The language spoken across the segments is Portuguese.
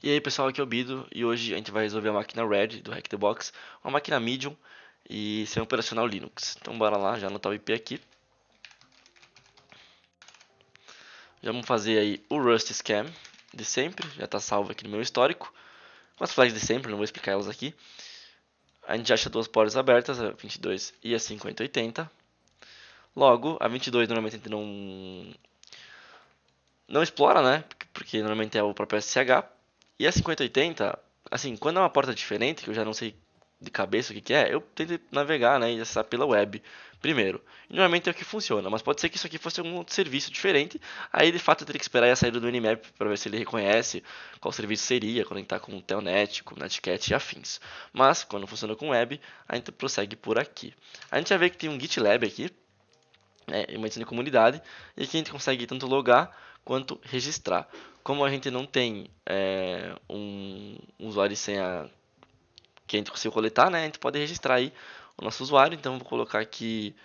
E aí pessoal, aqui é o Bido e hoje a gente vai resolver a máquina Red do Hack the Box, uma máquina Medium e sem operacional Linux. Então bora lá, já anotar o IP aqui. Já vamos fazer aí o Rust Scam de sempre, já está salvo aqui no meu histórico. Com as flags de sempre, não vou explicar elas aqui. A gente acha duas portas abertas, a 22 e a 5080. Logo, a 22 normalmente a gente não explora, né? Porque normalmente é o próprio SSH. E a 5080, assim, quando é uma porta diferente, que eu já não sei de cabeça o que é, eu tento navegar, né, e acessar pela web primeiro. E normalmente é o que funciona, mas pode ser que isso aqui fosse algum outro serviço diferente. Aí de fato eu teria que esperar a saída do Nmap para ver se ele reconhece qual serviço seria, conectar com o Telnet, com o Netcat e afins. Mas quando funciona com web, a gente prossegue por aqui. A gente já vê que tem um GitLab aqui, né, uma edição de comunidade, e aqui a gente consegue tanto logar quanto registrar. Como a gente não tem um usuário e senha que a gente conseguiu coletar, né, a gente pode registrar aí o nosso usuário. Então vou colocar aqui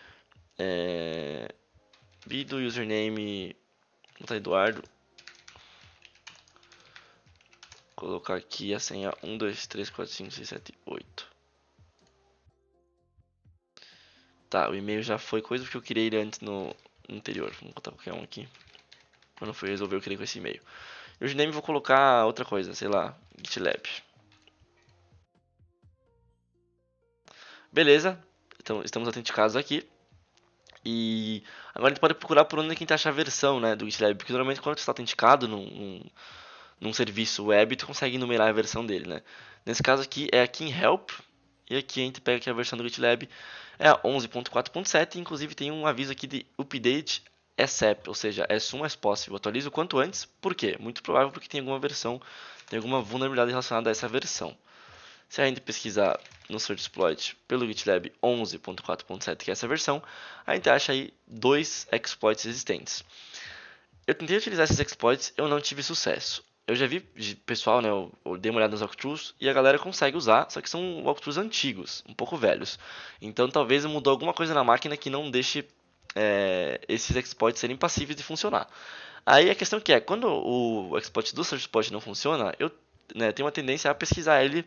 Bido, username, vou botar Eduardo, colocar aqui a senha 12345678. Tá, o e-mail já foi coisa porque eu criei ele antes no anterior. Vamos botar qualquer um aqui. Quando foi resolver eu criei com esse e-mail. E o username vou colocar outra coisa, sei lá, GitLab. Beleza, então estamos autenticados aqui. E agora a gente pode procurar por onde é que a gente acha a versão, né, do GitLab, porque normalmente quando você está autenticado num serviço web, tu consegue numerar a versão dele, né. Nesse caso aqui é aqui em Help, e aqui a gente pega que a versão do GitLab é a 11.4.7, inclusive tem um aviso aqui de Update ASAP, ou seja, as soon as possible, atualiza o quanto antes. Por quê? Muito provável porque tem alguma versão, tem alguma vulnerabilidade relacionada a essa versão. Se a gente pesquisar no Search Exploit pelo GitLab 11.4.7, que é essa versão, a gente acha aí dois exploits existentes. Eu tentei utilizar esses exploits, eu não tive sucesso. Eu já vi pessoal, né, eu dei uma olhada nos walkthroughs e a galera consegue usar, só que são walkthroughs antigos, um pouco velhos. Então talvez mudou alguma coisa na máquina que não deixe esses exploits serem passíveis de funcionar. Aí a questão que é, quando o exploit do Search Exploit não funciona, eu tenho uma tendência a pesquisar ele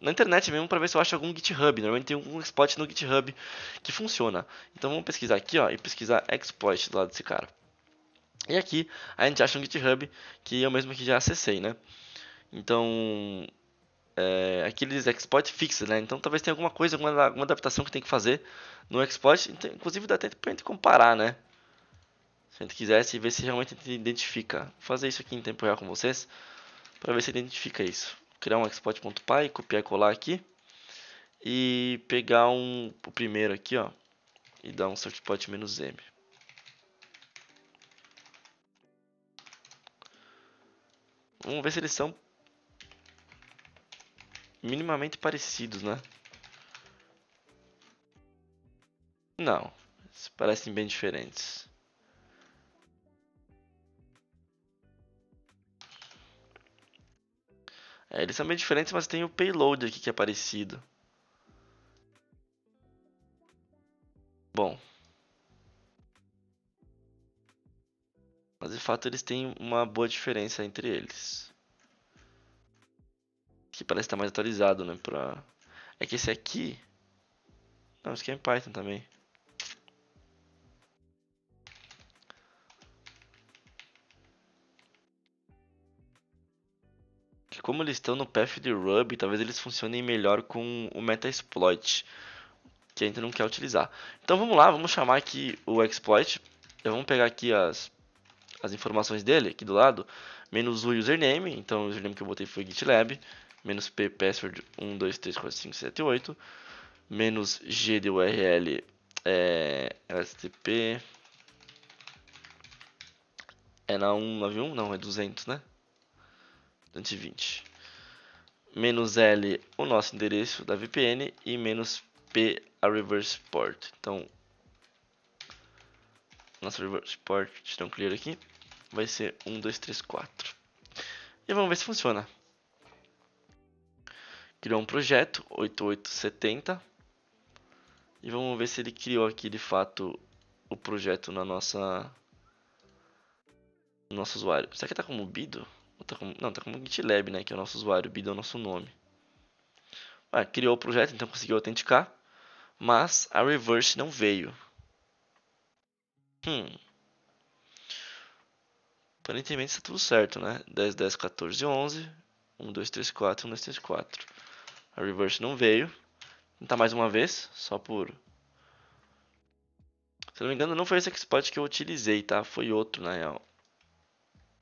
na internet mesmo para ver se eu acho algum GitHub. Normalmente tem um exploit no GitHub que funciona. Então vamos pesquisar aqui, ó, e pesquisar exploit do lado desse cara. E aqui a gente acha um GitHub que eu mesmo que já acessei, né? Então aqui eles exploit fixed, né? Então talvez tenha alguma coisa, alguma adaptação que tem que fazer no exploit. Então, inclusive dá até pra gente comparar, né? Se a gente quisesse ver se realmente a gente identifica. Vou fazer isso aqui em tempo real com vocês para ver se identifica isso. Criar um exploit.py, copiar e colar aqui e pegar o primeiro aqui, ó, e dar um search exploit "-m". Vamos ver se eles são minimamente parecidos, né? Não, eles parecem bem diferentes. Eles são bem diferentes, mas tem o payload aqui que é parecido. Bom, mas de fato eles têm uma boa diferença entre eles. Que parece estar mais atualizado, né? É que esse aqui. Não, esse aqui é em Python também. Que como eles estão no path de Ruby, talvez eles funcionem melhor com o Metasploit, que a gente não quer utilizar. Então vamos lá, vamos chamar aqui o exploit. Vamos pegar aqui as informações dele, aqui do lado, menos o username. Então o username que eu botei foi GitLab, menos p password 1234578, menos g de URL LSTP. É na 191? Não, é 200, né? 220. Menos L o nosso endereço da VPN e menos P a reverse port. Então, nosso reverse port, deixa eu dar um clear aqui, vai ser 1234. E vamos ver se funciona. Criou um projeto 8870 e vamos ver se ele criou aqui de fato o projeto no nosso usuário. Será que está como Bido? Não, tá como GitLab, né? Que é o nosso usuário, o bid é o nosso nome. Criou o projeto, então conseguiu autenticar, mas a reverse não veio. Aparentemente está tudo certo, né? 10, 10, 14, 11. 1, 2, 3, 4, 1, 2, 3, 4. A reverse não veio. Vou tentar mais uma vez, só por... Se não me engano, não foi esse exploit que eu utilizei, tá? Foi outro, na real.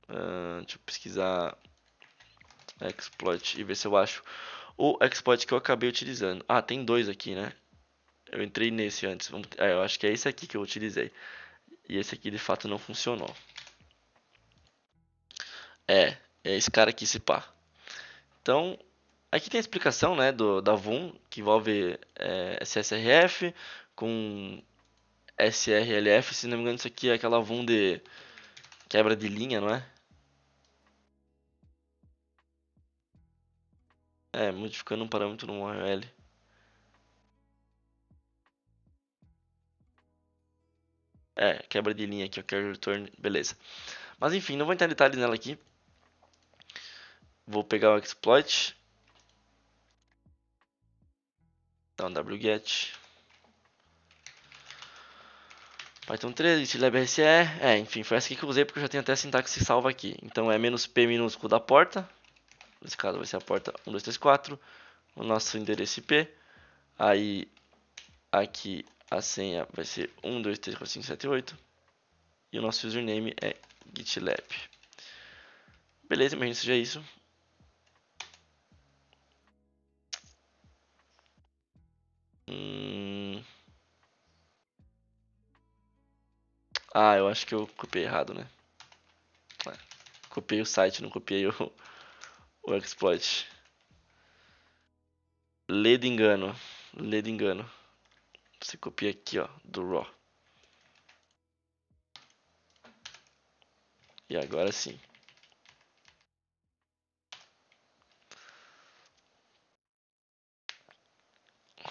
Deixa eu pesquisar exploit e ver se eu acho o exploit que eu acabei utilizando. Ah, tem dois aqui, né? Eu entrei nesse antes. Eu acho que é esse aqui que eu utilizei. E esse aqui de fato não funcionou. É esse cara aqui, esse pá. Então, aqui tem a explicação, né, da VUM, que envolve SSRF com SRLF. Se não me engano, isso aqui é aquela VUM de quebra de linha, não é? Modificando um parâmetro no URL. Quebra de linha aqui, o carry return, beleza. Mas enfim, não vou entrar em detalhes nela aqui. Vou pegar o exploit. Dar um wget. Python 3, GitLab RCE. Enfim, foi essa aqui que eu usei porque eu já tenho até a sintaxe salva aqui. Então é "-p" minúsculo da porta. Nesse caso vai ser a porta 1, 2, 3, 4. O nosso endereço IP. Aí aqui a senha vai ser 1, 2, 3, 4, 5, 7, 8. E o nosso username é GitLab. Beleza, imagina que seja isso. Eu acho que eu copiei errado, né? Copiei o site, não copiei o exploit. Lê de engano. Lê de engano. Você copia aqui, ó, do raw. E agora sim.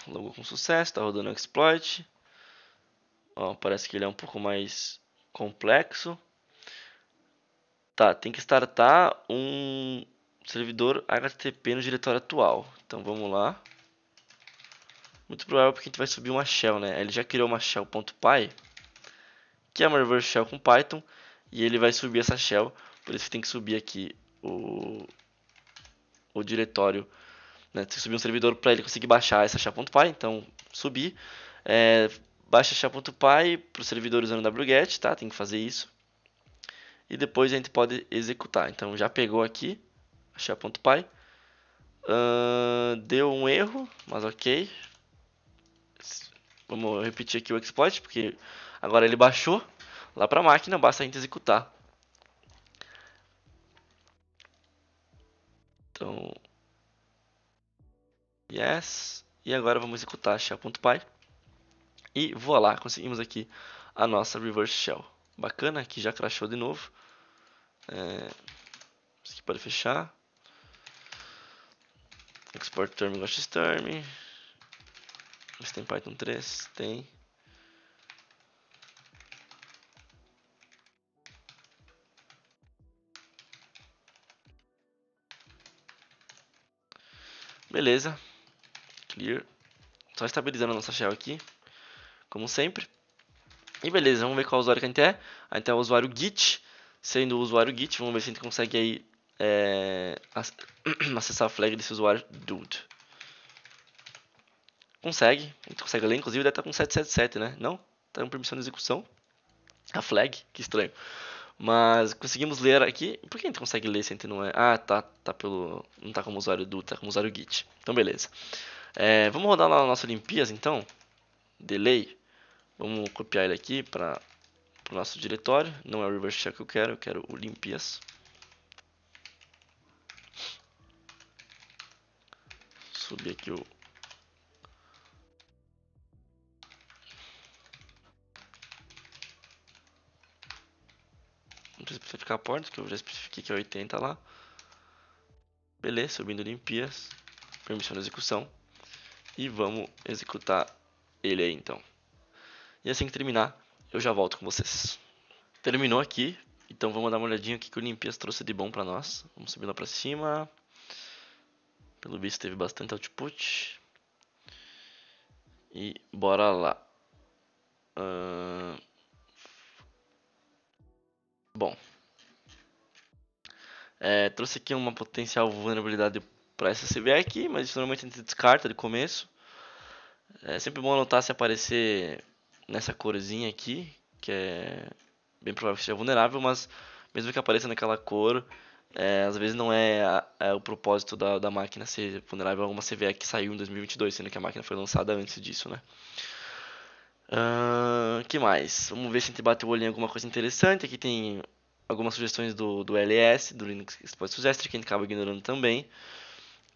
Logou com sucesso, tá rodando o exploit. Ó, parece que ele é um pouco mais complexo. Tá, tem que startar um servidor HTTP no diretório atual. Então vamos lá. Muito provável porque a gente vai subir uma shell, né? Ele já criou uma shell.py, que é uma reverse shell com Python, e ele vai subir essa shell. Por isso que tem que subir aqui o diretório, né? Tem que subir um servidor para ele conseguir baixar essa shell.py. Então subir, baixa shell.py para o servidor usando wget, tá? Tem que fazer isso. E depois a gente pode executar. Então já pegou aqui a shell.py. Deu um erro, mas ok. Vamos repetir aqui o exploit, porque agora ele baixou lá para a máquina, basta a gente executar. Então, yes. E agora vamos executar a shell.py. E voilá, conseguimos aqui a nossa reverse shell. Bacana, aqui já crashou de novo. Isso aqui pode fechar. Export term gosh term. Mas tem Python 3? Tem. Beleza. Clear. Só estabilizando a nossa shell aqui, como sempre. E beleza, vamos ver qual usuário que a gente é. A gente é o usuário Git. Sendo o usuário Git, vamos ver se a gente consegue aí acessar a flag desse usuário dude. Consegue, a gente consegue ler, inclusive deve estar com 777, né? Não? Está com permissão de execução. A flag, que estranho. Mas conseguimos ler aqui. Por que a gente consegue ler se a gente não é? Tá pelo. Não tá como usuário do, tá como usuário Git. Então beleza. Vamos rodar lá a nossa Olimpias então. Delay. Vamos copiar ele aqui para o nosso diretório. Não é o reverse shell que eu quero o Olimpias. Subir aqui o. Não precisa especificar a porta, que eu já especifiquei que é 80 lá. Beleza, subindo Olimpias. Permissão de execução. E vamos executar ele aí então. E assim que terminar, eu já volto com vocês. Terminou aqui. Então vamos dar uma olhadinha aqui que o Olimpias trouxe de bom pra nós. Vamos subir lá pra cima. Pelo visto teve bastante output. E bora lá. Bom, trouxe aqui uma potencial vulnerabilidade para essa CVE aqui, mas isso normalmente a gente descarta de começo. É sempre bom anotar se aparecer nessa corzinha aqui, que é bem provável que seja vulnerável, mas mesmo que apareça naquela cor, às vezes não é o propósito da máquina ser vulnerável a alguma CVE que saiu em 2022, sendo que a máquina foi lançada antes disso, né? Que mais? Vamos ver se a gente bate o olho em alguma coisa interessante. Aqui tem algumas sugestões do LS, do Linux Exploit Suggested, que a gente acaba ignorando também.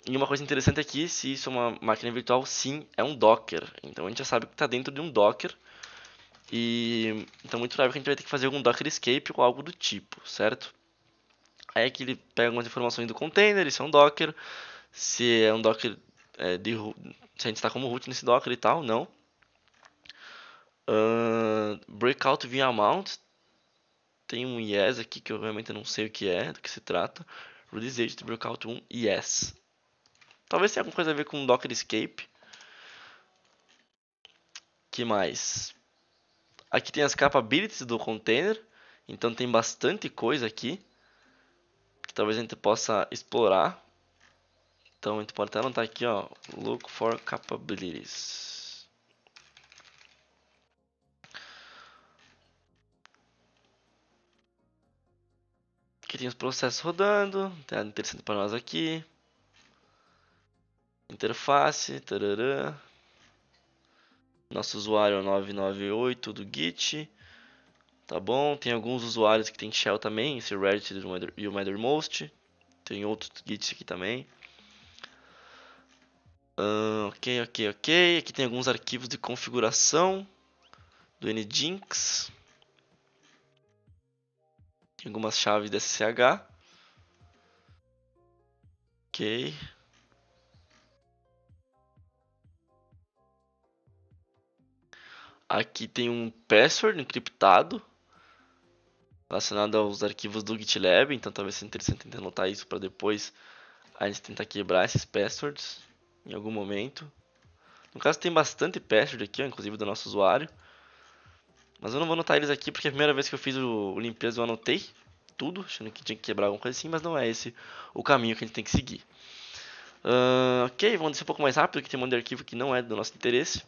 E uma coisa interessante aqui, se isso é uma máquina virtual, sim, é um Docker. Então a gente já sabe que está dentro de um Docker. E então muito provável que a gente vai ter que fazer algum Docker Escape ou algo do tipo, certo? Aí aqui ele pega algumas informações do container, isso é um Docker. Se é um Docker se a gente está como root nesse Docker e tal, não. Breakout via mount. Tem um yes aqui que eu realmente não sei o que é, do que se trata. Release agent breakout 1 yes. Talvez tenha alguma coisa a ver com Docker Escape. Que mais? Aqui tem as capabilities do container. Então tem bastante coisa aqui que talvez a gente possa explorar. Então a gente pode até anotar aqui, ó, look for capabilities. Aqui tem os processos rodando, tem nada interessante para nós aqui. Interface, tarará. Nosso usuário é o 998 do Git. Tá bom, tem alguns usuários que tem shell também, esse Reddit e o Mattermost. Tem outros Gits aqui também. Ok. Aqui tem alguns arquivos de configuração do Nginx. Tem algumas chaves de SSH. Ok. Aqui tem um password encriptado relacionado aos arquivos do GitLab, então talvez seja interessante anotar isso para depois a gente tentar quebrar esses passwords em algum momento. No caso tem bastante password aqui, ó, inclusive do nosso usuário. Mas eu não vou anotar eles aqui porque a primeira vez que eu fiz o limpeza eu anotei tudo, achando que tinha que quebrar alguma coisa assim, mas não é esse o caminho que a gente tem que seguir. Ok, vamos descer um pouco mais rápido, que tem um monte de arquivo que não é do nosso interesse.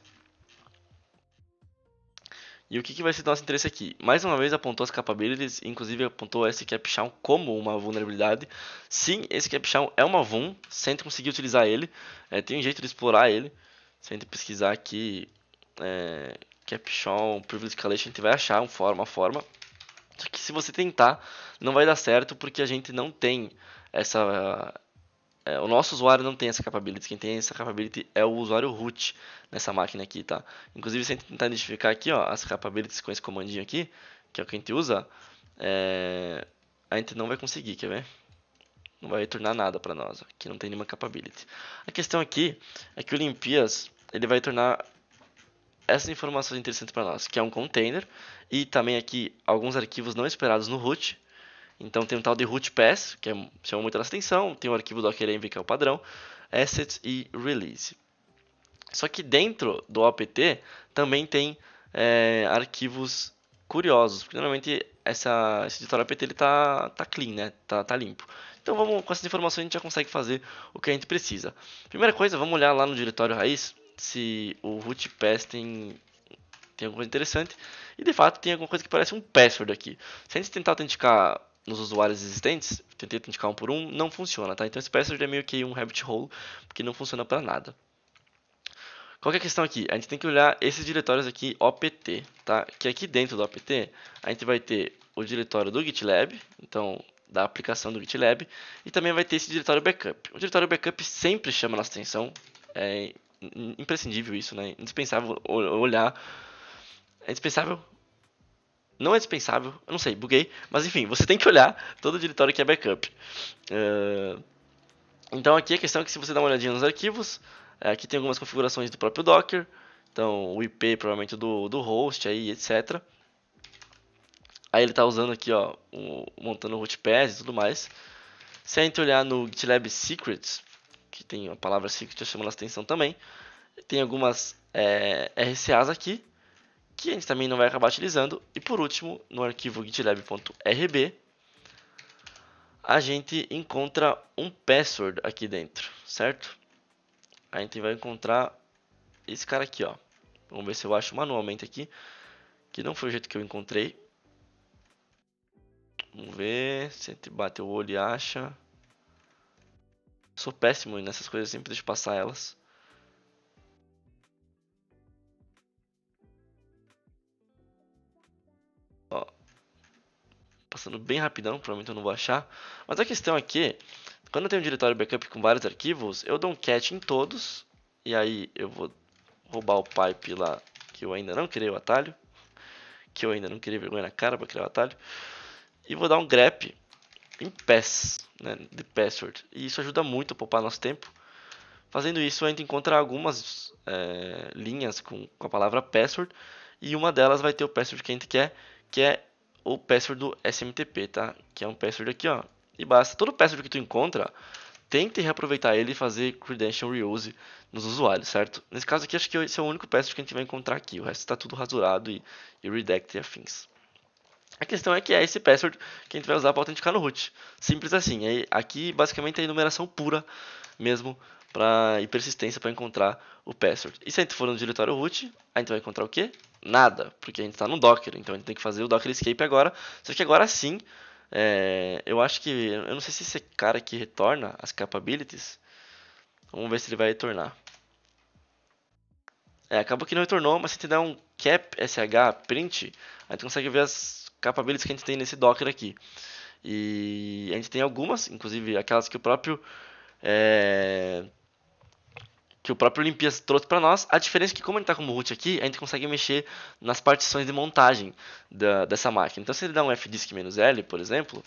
E o que vai ser do nosso interesse aqui? Mais uma vez apontou as capabilities, inclusive apontou esse capshawn como uma vulnerabilidade. Sim, esse capshawn é uma vuln, sem conseguir utilizar ele. Tem um jeito de explorar ele. Se a gente pesquisar aqui capshawn privilege escalation, a gente vai achar uma forma. Só que se você tentar, não vai dar certo porque a gente não tem essa o nosso usuário não tem essa capability, quem tem essa capability é o usuário root nessa máquina aqui, tá? Inclusive, se a gente tentar identificar aqui, ó, as capabilities com esse comandinho aqui, que é o que a gente usa, a gente não vai conseguir, quer ver? Não vai retornar nada para nós, ó, que não tem nenhuma capability. A questão aqui é que o Limpias, ele vai tornar essas informações interessantes para nós, que é um container, e também aqui alguns arquivos não esperados no root. Então tem um tal de root pass, que chama muita nossa atenção, tem o arquivo dockenv, que é o padrão, assets e release. Só que dentro do apt também tem arquivos curiosos, porque normalmente esse editor apt ele tá clean, né? Tá limpo. Então com essas informações a gente já consegue fazer o que a gente precisa. Primeira coisa, vamos olhar lá no diretório raiz se o root pass tem alguma coisa interessante. E de fato tem alguma coisa que parece um password aqui. Se a gente tentar autenticar nos usuários existentes, tentei autenticar um por um, não funciona, tá? Então esse password é meio que um rabbit hole, porque não funciona para nada. Qual que é a questão aqui? A gente tem que olhar esses diretórios aqui opt, tá? Que aqui dentro do opt, a gente vai ter o diretório do GitLab, então da aplicação do GitLab, e também vai ter esse diretório backup. O diretório backup sempre chama nossa atenção, é imprescindível isso, né? Indispensável olhar. É indispensável? Não é dispensável, eu não sei, buguei, mas enfim, você tem que olhar todo o diretório que é backup. Então aqui a questão é que se você dá uma olhadinha nos arquivos, aqui tem algumas configurações do próprio Docker, então o IP provavelmente do host aí, etc. Aí ele tá usando aqui, ó, montando o rootpads e tudo mais. Se a gente olhar no GitLab Secrets, que tem a palavra secret chamando a atenção também, tem algumas RCAs aqui, que a gente também não vai acabar utilizando. E por último, no arquivo gitlab.rb, a gente encontra um password aqui dentro, certo? A gente vai encontrar esse cara aqui, ó. Vamos ver se eu acho manualmente aqui, que não foi o jeito que eu encontrei. Vamos ver se a gente bate o olho e acha. Sou péssimo nessas coisas, sempre deixo passar elas. Ó, passando bem rapidão, provavelmente eu não vou achar. Mas a questão aqui, quando eu tenho um diretório backup com vários arquivos, eu dou um cat em todos. E aí eu vou roubar o pipe lá, que eu ainda não criei o atalho. Que eu ainda não criei vergonha na cara para criar o atalho. E vou dar um grep em pass, né, de password. E isso ajuda muito a poupar nosso tempo. Fazendo isso, a gente encontra algumas linhas com a palavra password. E uma delas vai ter o password que a gente quer, que é o password do SMTP, tá? Que é um password aqui, ó. E basta. Todo password que tu encontra, tente reaproveitar ele e fazer credential reuse nos usuários, certo? Nesse caso aqui, acho que esse é o único password que a gente vai encontrar aqui. O resto está tudo rasurado e redacted e afins. A questão é que é esse password que a gente vai usar para autenticar no root. Simples assim. Aqui, basicamente, é a enumeração pura mesmo e persistência para encontrar o password. E se a gente for no diretório root, a gente vai encontrar o quê? Nada, porque a gente está no Docker. Então a gente tem que fazer o Docker Escape agora. Só que agora sim, eu acho que... Eu não sei se esse cara aqui retorna as capabilities. Vamos ver se ele vai retornar. Acabou que não retornou, mas se a gente der um cap sh print, a gente consegue ver as capabilities que a gente tem nesse Docker aqui. E a gente tem algumas, inclusive aquelas é, que o próprio Limpias trouxe para nós. A diferença é que como a gente está como root aqui, a gente consegue mexer nas partições de montagem dessa máquina. Então se ele dá um fdisk-L, por exemplo,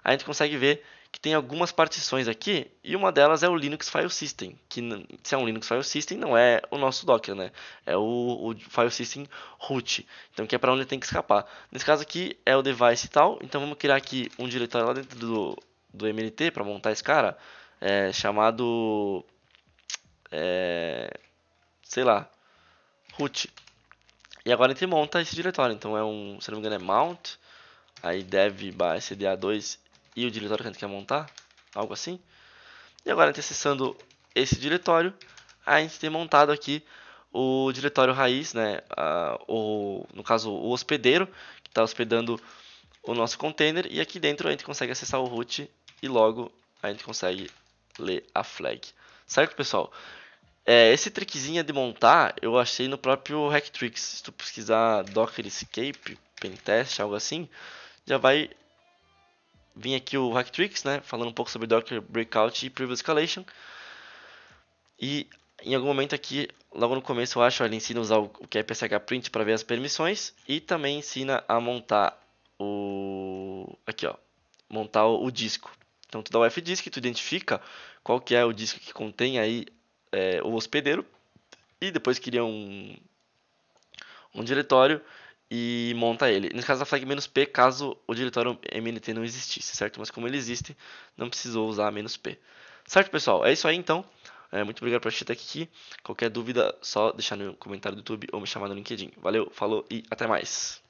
a gente consegue ver que tem algumas partições aqui, e uma delas é o Linux File System, que se é um Linux File System, não é o nosso Docker, né? É o File System root, então que é para onde ele tem que escapar. Nesse caso aqui é o device e tal, então vamos criar aqui um diretório lá dentro do MLT para montar esse cara, chamado, sei lá, root. E agora a gente monta esse diretório, então se não me engano é mount, aí dev cda2 e o diretório que a gente quer montar, algo assim. E agora a gente acessando esse diretório, a gente tem montado aqui o diretório raiz, né? No caso, o hospedeiro, que está hospedando o nosso container. E aqui dentro a gente consegue acessar o root e logo a gente consegue ler a flag. Certo, pessoal? Esse trickzinho de montar eu achei no próprio Hacktricks. Se tu pesquisar Docker Escape, Pentest, algo assim, já vai vir aqui o Hacktricks, né? Falando um pouco sobre Docker Breakout e Previous Escalation. E em algum momento aqui, logo no começo, eu acho, ele ensina a usar o que print para ver as permissões e também ensina a montar aqui, ó, montar o disco. Então tu dá o fdisk, tu identifica qual que é o disco que contém aí o hospedeiro e depois cria um diretório e monta ele. Nesse caso a flag "-p", caso o diretório mnt não existisse, certo? Mas como ele existe, não precisou usar "-p". Certo, pessoal? É isso aí então. Muito obrigado por assistir até aqui. Qualquer dúvida, só deixar no comentário do YouTube ou me chamar no LinkedIn. Valeu, falou e até mais.